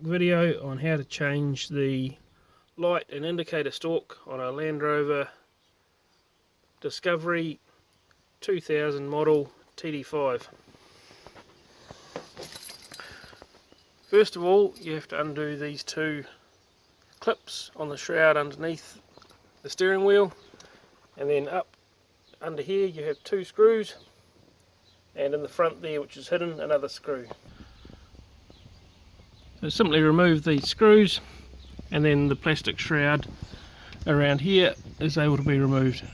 Video on how to change the light and indicator stalk on a Landrover Discovery 2000 model td5. First of all, you have to undo these two clips on the shroud underneath the steering wheel, and then up under here you have two screws, and in the front there, which is hidden, another screw. So simply remove these screws, and then the plastic shroud around here is able to be removed.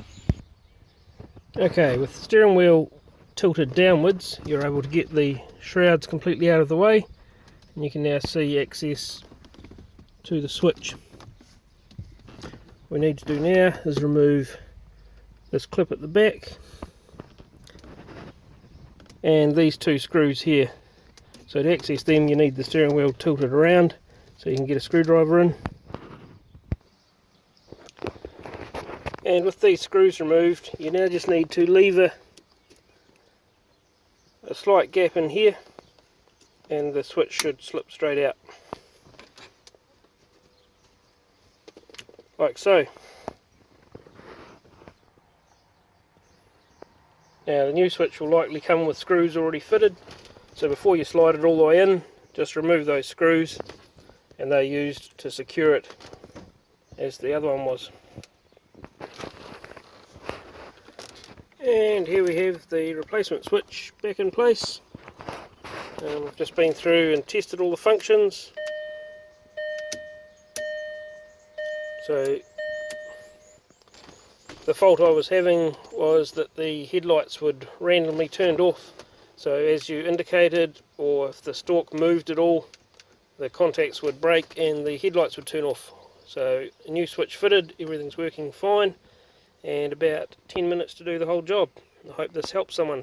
Okay, with the steering wheel tilted downwards, you're able to get the shrouds completely out of the way, and you can now see access to the switch. What we need to do now is remove this clip at the back and these two screws here. So to access them, you need the steering wheel tilted around so you can get a screwdriver in. And with these screws removed, you now just need to lever a slight gap in here and the switch should slip straight out. Like so. Now the new switch will likely come with screws already fitted, so before you slide it all the way in, just remove those screws, and they're used to secure it as the other one was. And here we have the replacement switch back in place. I've just been through and tested all the functions. So the fault I was having was that the headlights would randomly turn off. So as you indicated, or if the stalk moved at all, the contacts would break and the headlights would turn off. So a new switch fitted, everything's working fine, and about 10 minutes to do the whole job. I hope this helps someone.